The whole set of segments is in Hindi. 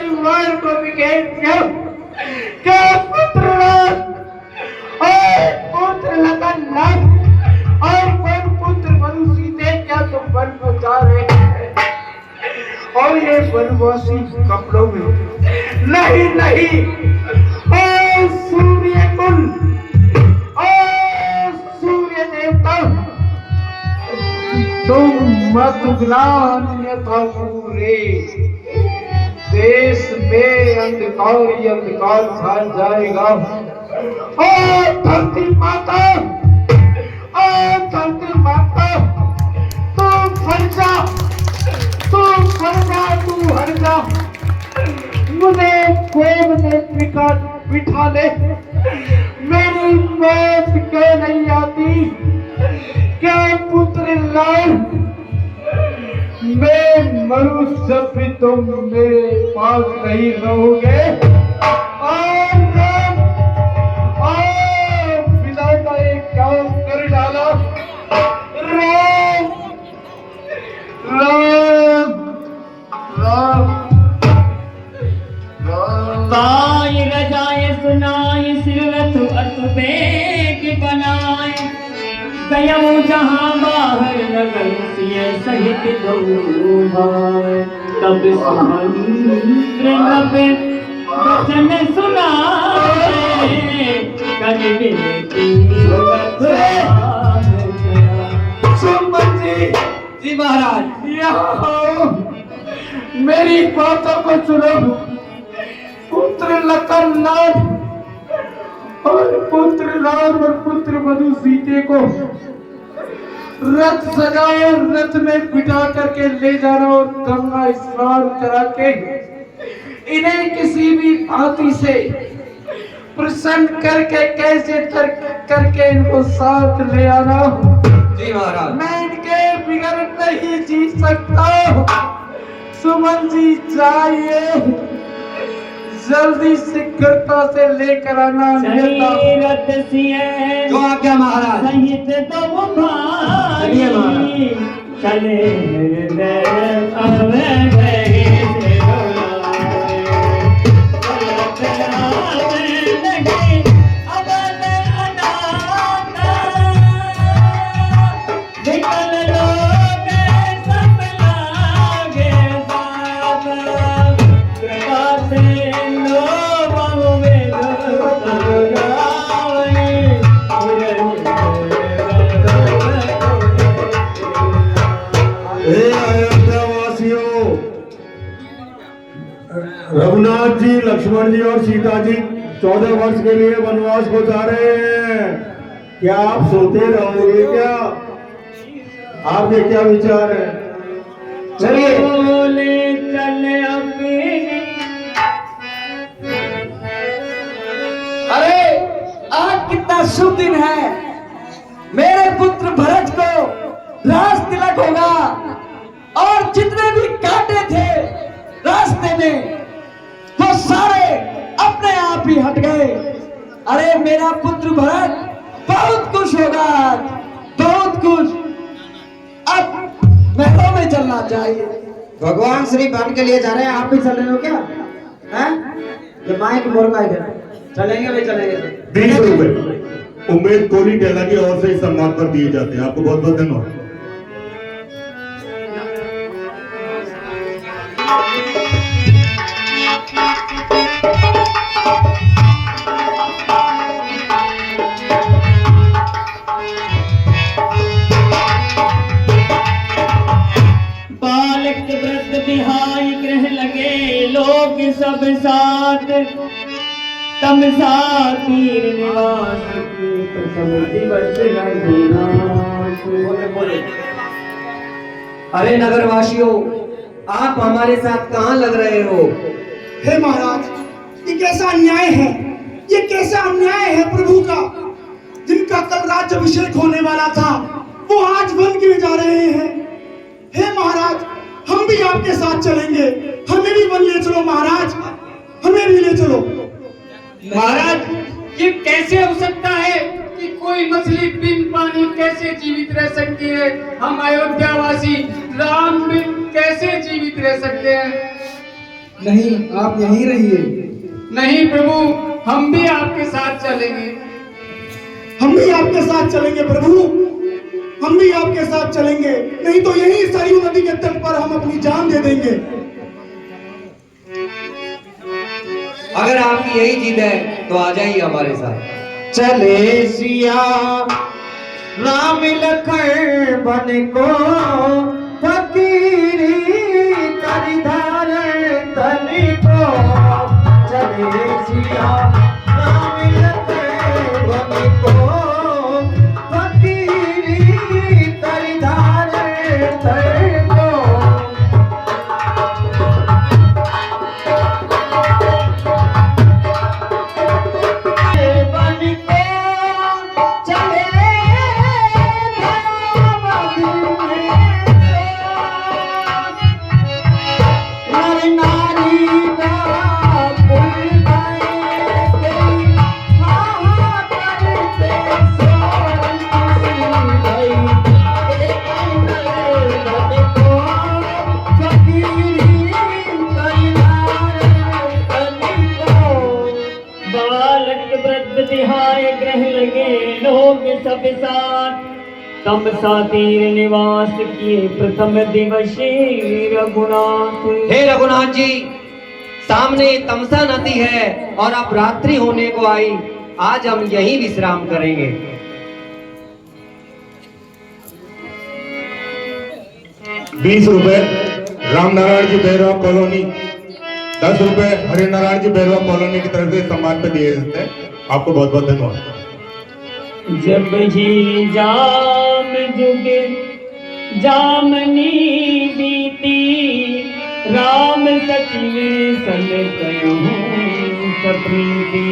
परिवार को बिखेर दिया। क्या पुत्र और पुत्र लगन और वन पुत्र मनुष्य थे, क्या तुम वन को जा रहे हैं? और ये वनवासी कपड़ों में नहीं नहीं, ओ सूर्य कुल, ओ सूर्य देवता, तुम मत ग्लान अन्यथा पूरे देश में अंधकार ही अंधकार छा जाएगा। ओ धरती माता, ओ धरती माता, तू फट जा, तू फट जा, तू हट जा, मुझे गोद में बिठा ले। मेरी मौत क्यों नहीं आती? क्या पुत्र लाल, मैं मरू जब भी तुम मेरे पास नहीं रहोगे। पिता का एक काम कर डाला। राम राम राम ताय रजाए सुनाए सिरवत अतबेग बनाए, गयो जहाँ बाहर नगर सिय सहित दो भाई। तब सुमंद्र नभ वचन सुनाए, कर विनती सुमन जी महाराज, यहाँ मेरी बातों को सुनो। पुत्र लखन लाल और पुत्र राम और पुत्र मधु सीते को रथ सजाओ, रथ में बिठा करके ले जाना और गंगा स्नान करा के इन्हें किसी भी भांति से प्रसन्न करके कैसे करके इनको साथ ले आना। जी महाराज, मैं इनके बिगड़ नहीं जी सकता। सुमन जी चाहिए, जल्दी शीघ्रता से लेकर आना। रथ सिय जो आज्ञा महाराज। सहित दो भाई, चलिए महाराज। चले रघुनाथ जी, लक्ष्मण जी और सीता जी 14 वर्ष के लिए वनवास को जा रहे हैं। क्या आप सोते रहोगे क्या? आपके क्या विचार है? चलिए। बोले चले अपने। अरे आज कितना शुभ दिन है। मेरे पुत्र भरत को राज तिलक होगा और जितने भी कांटे थे रास्ते में वो सारे अपने आप ही हट गए। अरे मेरा पुत्र भरत बहुत खुश होगा आज, बहुत खुश। अब महलों में चलना चाहिए। भगवान श्री वन के लिए जा रहे हैं, आप भी चल रहे हो क्या? हैं? ये माइक मोर का इधर चलेंगे भी चलेंगे। 20 रुपए उम्मीद कोली टेला की ओर से इस सम्मान पर दिए जाते हैं। आपको बहुत बहुत धन्यवाद। बालक वृद्ध बिहाई ग्रह लगे, लोग सब साथ तमसा तीर निवास की प्रथम दिवस रघुनाथ। अरे नगरवासियों, आप हमारे साथ कहाँ लग रहे हो? हे महाराज, ये कैसा अन्याय है, ये कैसा अन्याय है प्रभु का। जिनका कल राज्याभिषेक होने वाला था वो आज वन के लिए जा रहे हैं। हे महाराज, हम भी आपके साथ चलेंगे, हमें भी वन ले चलो महाराज, हमें भी ले चलो। महाराज, ये कैसे हो सकता है कि कोई मछली बिन पानी कैसे जीवित रह सकती है? हम अयोध्यावासी राम बिन कैसे जीवित रह सकते हैं? नहीं, आप यहीं रहिए। नहीं प्रभु, हम भी आपके साथ चलेंगे। हम भी आपके साथ चलेंगे प्रभु, हम भी आपके साथ चलेंगे। नहीं तो यही सरयू नदी के तट पर हम अपनी जान दे देंगे। अगर आपकी यही जिद है तो आ जाइए हमारे साथ। चले सिया राम लखन बन को फकीरी करिधार तन को। चले सिया राम लखन बन को फकीरी करिधार तन को। बालक वृद्ध तिहाय ग्रह लगे लोग सब साथ। तम सा तीर निवास किए प्रथम दिवस रघुनाथ। हे रघुनाथ जी, सामने तमसा नदी है और अब रात्रि होने को आई। आज हम यहीं विश्राम करेंगे। 20 रुपए रामनारायण जी बैरवा कॉलोनी, 10 रुपए हरिनारायण जी बैरवा कॉलोनी की तरफ से सम्मान पे दिए जाते हैं। आपको बहुत बहुत धन्यवाद। जब ही जाम जुगे जामनी बीती। राम सचिवे सन कयूं सप्रीति।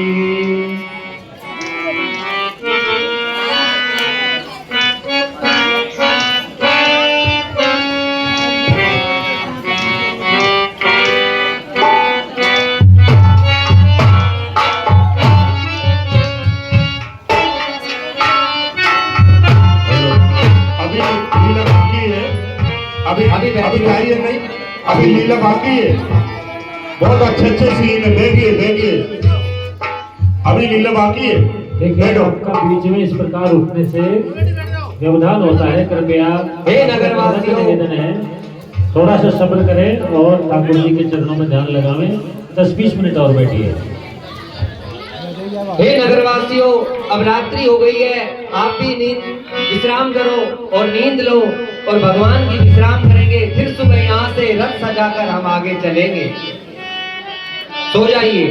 अभी गाइए नहीं, अभी लीला बाकी है। बहुत अच्छे अच्छे सीन है, देखिए देखिए, अभी लीला बाकी है। देखिए आपका बीच में इस प्रकार उठने से व्यवधान होता है। कृपया हे नगरवासियों, निवेदन है थोड़ा सा सब्र करें और ठाकुर जी के चरणों में ध्यान लगावें। 10-20 मिनट और बैठिए। हे नगरवासियों, अब रात्रि हो गई है। आप भी विश्राम करो और नींद लो और भगवान की विश्राम करेंगे। फिर सुबह यहाँ से रथ सजाकर हम आगे चलेंगे। सो जाइए।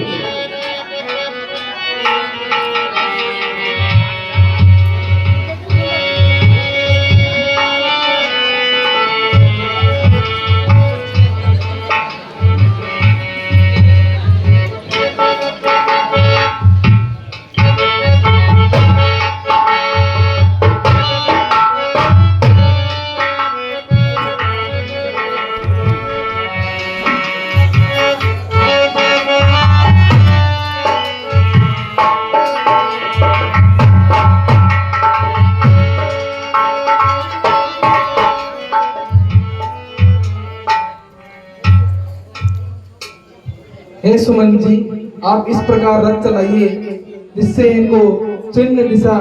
हे सुमन जी, आप इस प्रकार रथ चलाइए जिससे इनको चिन्ह दिशा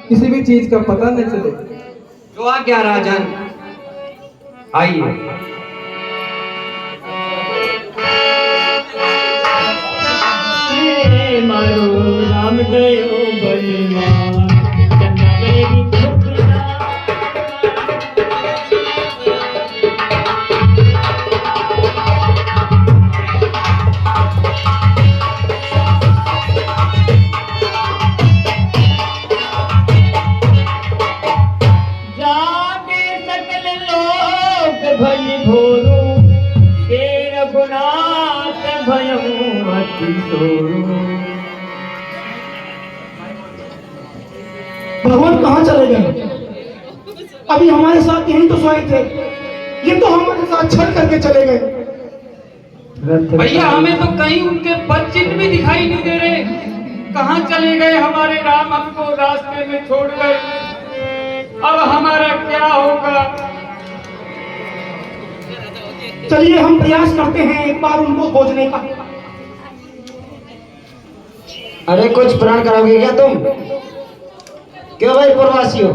किसी भी चीज का पता न चले। जो आ क्या राजन, आइए। मारो राम गयो बलवान। चन्ना मेरी धोखरा। जागे सकल लोक भई भोरू। हे रघुनाथ भयऊ अति सोरू। भगवान कहाँ चले गए? अभी हमारे साथ यहीं तो सोए थे, ये तो हमारे साथ छल करके चले गए। भैया हमें तो कहीं उनके पद चिन्ह भी दिखाई नहीं दे रहे। कहाँ चले गए हमारे राम हमको रास्ते में छोड़कर? अब हमारा क्या होगा? चलिए हम प्रयास करते हैं एक बार उनको खोजने का। अरे कुछ प्रण करोगे क्या तुम? क्यों भाई प्रवासी हो,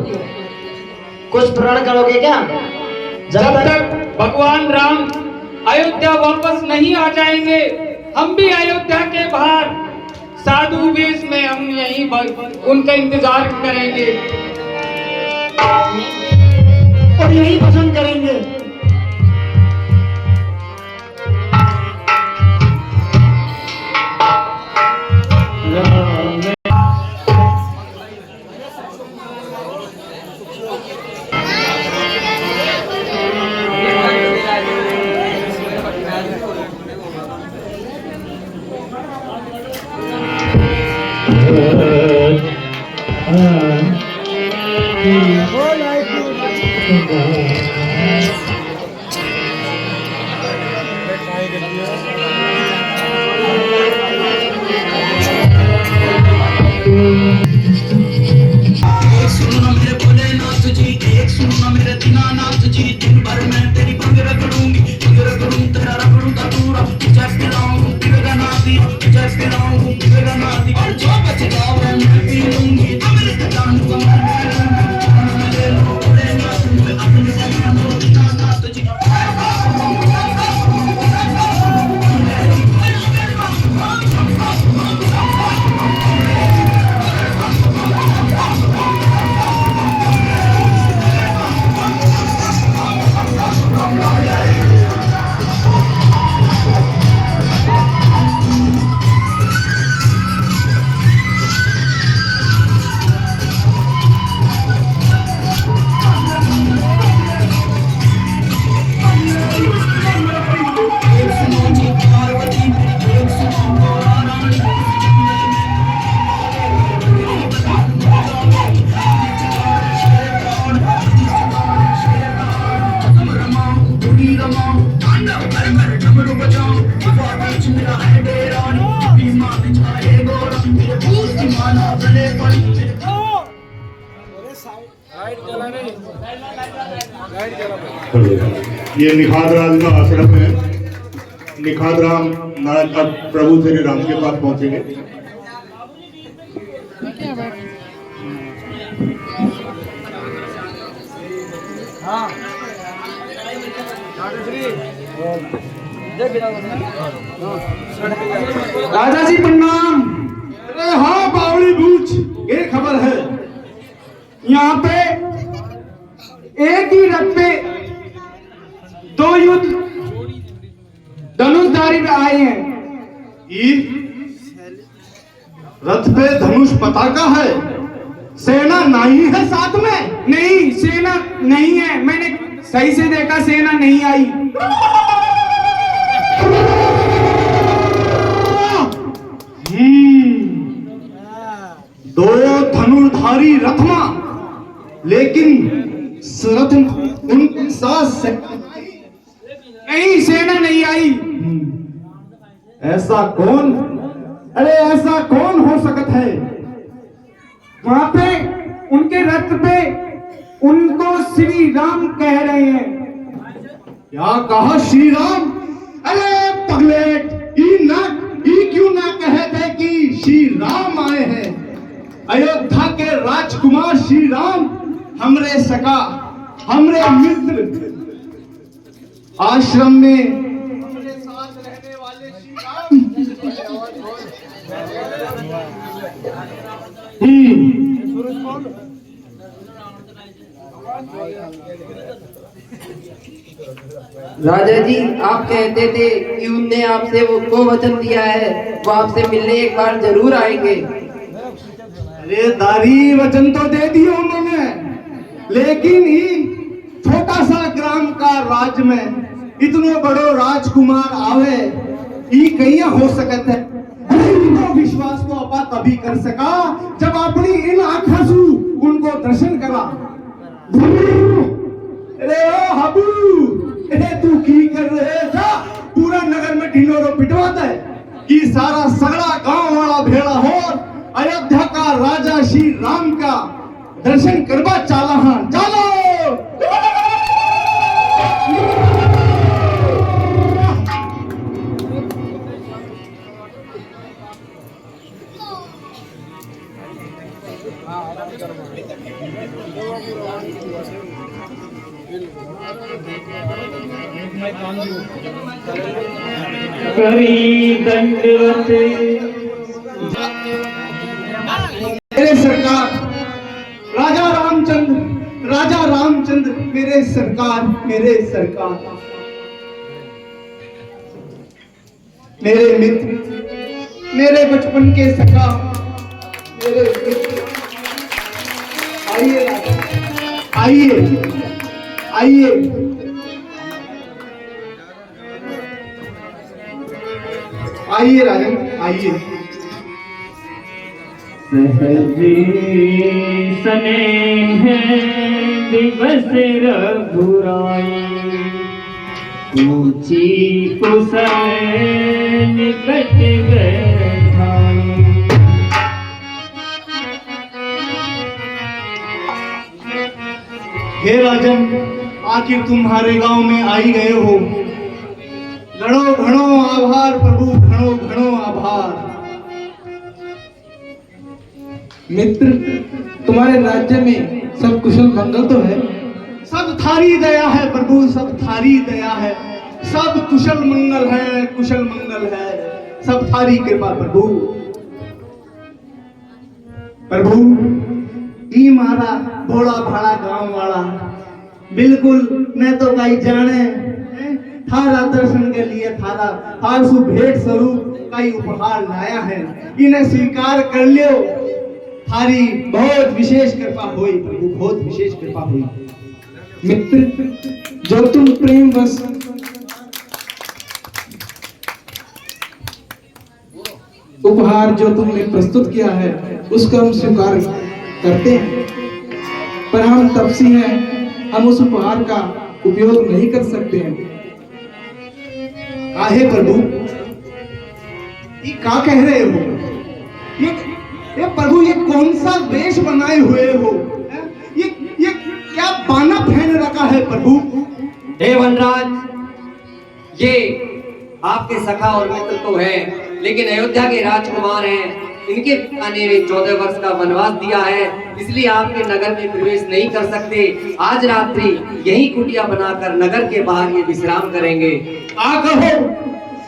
कुछ प्रण करोगे क्या? जब तक भगवान राम अयोध्या वापस नहीं आ जाएंगे, हम भी अयोध्या के बाहर साधु वेश में हम यहीं उनका इंतजार करेंगे और यही भजन करेंगे। ये निखात राम का आश्रम है। निखात राम महाराज अब प्रभु श्री राम के पास पहुंचेंगे। राजा जी प्रणाम। अरे हाँ बावली बूझ, ये खबर है यहाँ पे एक ही रथ पे दो युद्ध धनुषधारी आए हैं। ई रथ पे धनुष पताका है, सेना नहीं है साथ में? नहीं, सेना नहीं है, मैंने सही से देखा, सेना नहीं आई। दो धनुर्धारी रथमा, लेकिन रथ उनके साथ नहीं, सेना नहीं आई। ऐसा कौन, अरे ऐसा कौन हो सकता है? वहां पे उनके रथ पे उनको श्री राम कह रहे हैं। क्या कहा श्री राम? अरे पगलेट, ई क्यों ना कहते कि श्री राम आए हैं? अयोध्या के राजकुमार श्री राम, हमरे सका, हमरे मित्र, आश्रम में हमरे साथ रहने वाले श्री राम। राजा जी, आप कहते थे कि उनने आपसे वो वचन दिया है, वो आपसे मिलने एक बार जरूर आएंगे। अरे दारी वचन तो दे दिया उन्होंने, लेकिन ही छोटा सा ग्राम का राज में इतनो बड़ो राजकुमार आवे, ई कहिया हो सकत है? इनको विश्वास को अपा तभी कर सका जब अपनी इन आंखों से उनको दर्शन करा। अरे ओ हबू, अरे तू की कर रहे था? पूरा नगर में ढिंडोरो पिटवाता है कि सारा सगड़ा गांव वाला भेड़ा हो अयोध्या का राजा श्री राम का दर्शन करवा चाला। हाँ चलो। करी दंडवत मेरे सरकार राजा रामचंद्र मेरे सरकार मेरे मित्र मेरे बचपन के सखा मेरे मित्र आइए राजन आइए। सहजी स्नेह दिवस रघुराई ऊंची कुशल निकट बैठाई। हे राजन, आखिर तुम्हारे गांव में आई गए हो। घणो घणो आभार प्रभु, घणो घणो आभार। मित्र, तुम्हारे राज्य में सब कुशल मंगल तो है? सब थारी दया है प्रभु, सब थारी दया है। सब कुशल मंगल है, कुशल मंगल है। सब थारी कृपा प्रभु। प्रभु, ई मारा भोला भाड़ा गांव वाला बिल्कुल मैं तो कहीं जाने थारा दर्शन के लिए थारा आरसू भेंट स्वरूप कई उपहार लाया है। इन्हें स्वीकार कर लियो। थारी बहुत विशेष कृपा हुई प्रभु, बहुत विशेष कृपा हुई। मित्र, जो तुम प्रेम बस उपहार जो तुमने प्रस्तुत किया है उसका हम स्वीकार करते हैं, पर हम तपसी हैं, हम उस उपहार का उपयोग नहीं कर सकते हैं। काहे प्रभु, ये क्या कह रहे हो? ये प्रभु, ये कौन सा वेश बनाए हुए हो? ये क्या बाना पहन रखा है प्रभु? हे वनराज, ये आपके सखा और मित्र तो है, लेकिन अयोध्या के राजकुमार हैं। इनके पिता ने 14 वर्ष का वनवास दिया है, इसलिए आपके नगर में प्रवेश नहीं कर सकते। आज रात्रि यही कुटिया बनाकर नगर के बाहर ये विश्राम करेंगे। आ कहो,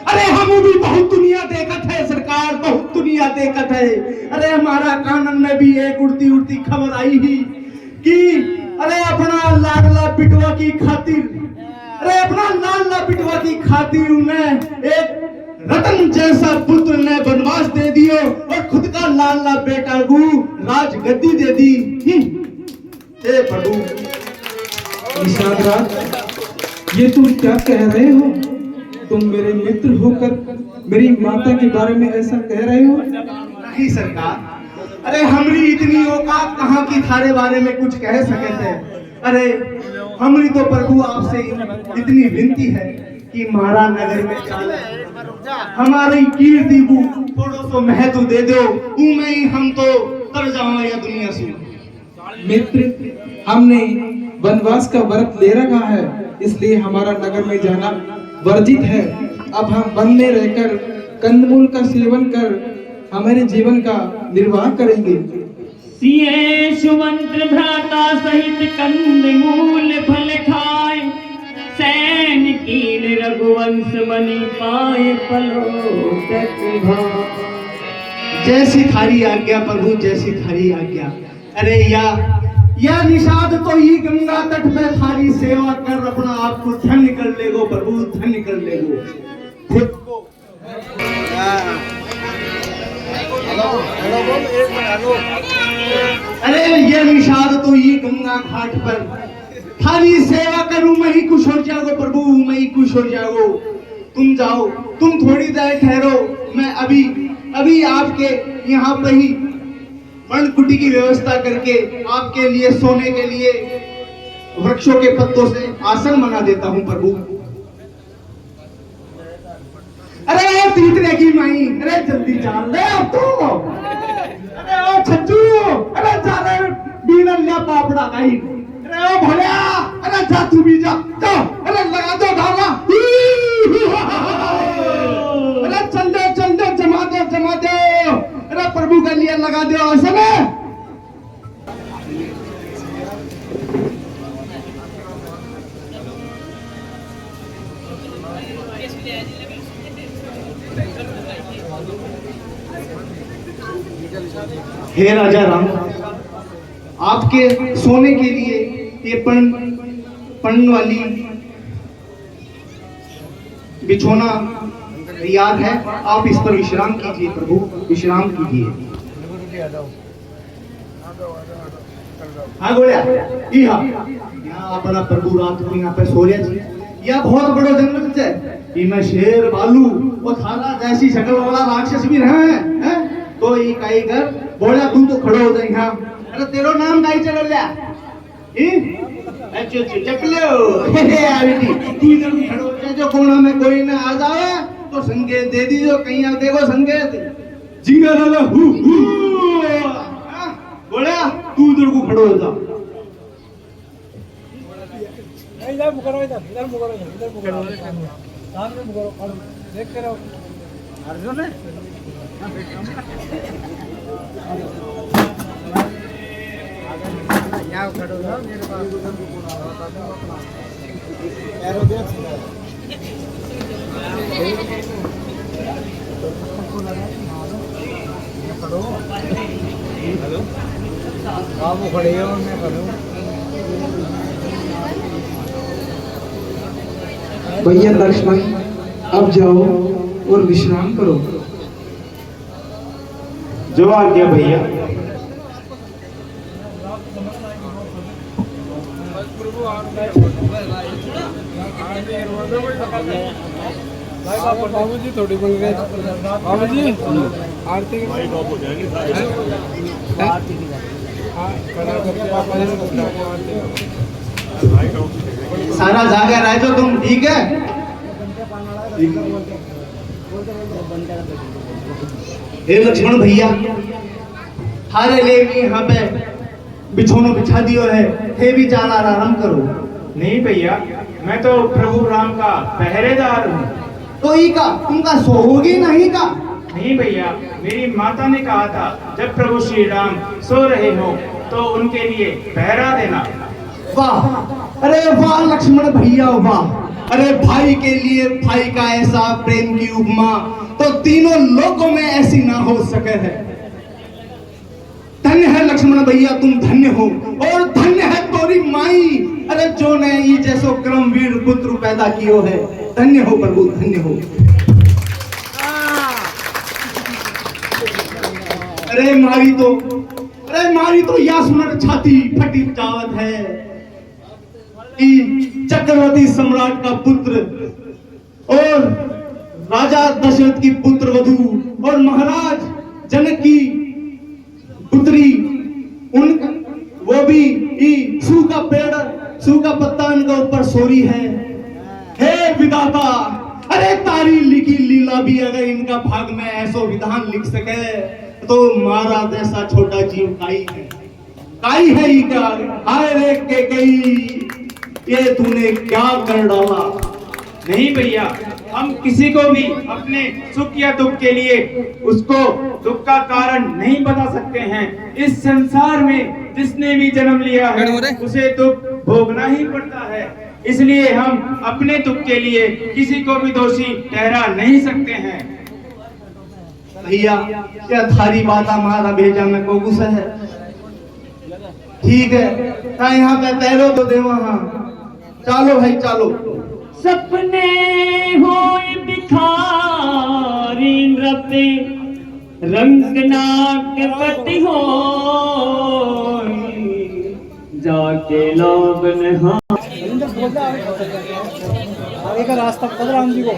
अरे हम भी बहुत दुनिया देखत है सरकार, बहुत दुनिया देखत है। अरे हमारा कानन में भी एक उड़ती उड़ती खबर आई ही कि अरे अपना लाडला पिटवा की खातिर, अरे अपना लाडला पिटवा की खातिर उन्हें एक रतन जैसा पुत्र ने वनवास दे दियो और खुद का लाडला बेटा को राज गद्दी दे दी। हे प्रभु, निषाद राज, ये तुम क्या कह रहे हो? तुम मेरे मित्र होकर मेरी माता के बारे में ऐसा कह रहे हो? नहीं सरकार, अरे हमरी इतनी औकात कहाँ की थारे बारे में कुछ कह सके थे। अरे हमरी तो प्रभु आपसे इतनी विनती है कि मारा नगर में चाले, हमारी कीर्ति को थोड़ा सो महत्व दे दो। में ही हम तो तर जाओ या दुनिया से। मित्र, हमने वनवास का व्रत ले रखा है, इसलिए हमारा नगर में जाना वर्जित है। अब हम वन में रहकर कंदमूल का सेवन कर हमारे जीवन का निर्वाह करेंगे। सिए सुमंत्र भ्राता सहित कंदमूल फल खाए, सैन कीन रघुवंश मणि पाए पलोकत भाए। जैसी थारी आज्ञा प्रभु, जैसी थारी आज्ञा। अरे या निषाद तो ही गंगा तट पे थारी सेवा कर अपना आपको धन्य कर लेगो प्रभु, धन्य कर लेगो। अरे ये निषाद तो ही गंगा घाट पर थारी सेवा करूं, मैं ही खुश हो जाओ प्रभु, मैं ही खुश हो जाओ। तुम जाओ, तुम थोड़ी देर ठहरो, मैं अभी आपके यहाँ पे ही पर्णकुटी की व्यवस्था करके आपके लिए सोने के लिए वृक्षों के पत्तों से आसन बना देता हूँ प्रभु। अरे तीतरे की माई, अरे जल्दी चाल ले अब तो। अरे ओ छज्जू, अरे जा रे बीना लिया पापड़ा खाई। अरे ओ भोलिया, अरे जा तू भी जा, अरे लगा दो ढाला। अरे चल दो, जमा दो। अरे प्रभु के लिए लगा दो आसन। हे राजा राम, आपके सोने के लिए ये पन वाली बिछोना तैयार है। आप इस पर विश्राम कीजिए प्रभु, विश्राम कीजिए। हाँ गोलिया, यहाँ अपना प्रभु रात को यहाँ पे सो रहे जी। यह बहुत बड़ा जंगल है, इनमें शेर भालू और थारा जैसी शक्ल वाला राक्षस भी रहे हैं। तो ये कई कर बोला तू तो खड़ो हो जाए यहाँ। अरे तेरो नाम काई चल लिया? तू इधर खड़ो हो जाए, जो कोना में कोई ना आ जाए तो संकेत दे दीजिए। कहीं आप देखो संकेत जिंगा लाला बोला तू इधर को खड़ो हो जा। अर्जुन है यहाँ खड़ो हो मेरे पास। आप खड़े हो मैं खड़ो। भैया लक्ष्मण, अब जाओ और विश्राम करो। जो आज्ञा भैया। बाबूजी थोड़ी बन गए। बाबूजी आरती सारा जागा रहे तो तुम ठीक है। हे लक्ष्मण भैया, थारे ले भी यहाँ पे बिछोनो बिछा दियो है। हे भी चाल आराम करो। नहीं भैया, मैं तो प्रभु राम का पहरेदार हूँ। तो ई का तुमका सोओगी नहीं का? नहीं भैया, मेरी माता ने कहा था जब प्रभु श्री राम सो रहे हो तो उनके लिए पहरा देना। वाह, अरे वाह लक्ष्मण भैया वाह। अरे भाई के लिए भाई का ऐसा प्रेम की उपमा तो तीनों लोगों में ऐसी ना हो सके है। धन्य है लक्ष्मण भैया, तुम धन्य हो। और धन्य है तोरी माई, अरे जो ने ई जैसो क्रमवीर पुत्र पैदा कियो है। धन्य हो प्रभु, धन्य हो। अरे मारी तो या सुनर छाती फटी जावत है। चक्रवर्ती सम्राट का पुत्र और राजा दशरथ की पुत्र वधू और महाराज जनक की पुत्री, उन वो भी सूखा पेड़ सूखा पत्ता इनका ऊपर सोरी है। हे विधाता, अरे तारी लिखी लीला भी अगर इनका भाग में ऐसो विधान लिख सके तो मारा जैसा छोटा जीव काई है ही क्या। हाय रे के कई, ये तूने क्या कर डाला। नहीं भैया, हम किसी को भी अपने सुख या दुख के लिए उसको दुख का कारण नहीं बता सकते हैं। इस संसार में जिसने भी जन्म लिया है उसे दुख भोगना ही पड़ता है। इसलिए हम अपने दुख के लिए किसी को भी दोषी ठहरा नहीं सकते हैं। भैया, क्या थारी बात हमारा भेजा में को गुस्सा है? ठीक है, यहाँ पे पैरो तो दे वहां। चलो भाई चलो। सपने होए बिखारी रते रंग नाक पति हो जाके लोग आगे का रास्ता पता राम जी को।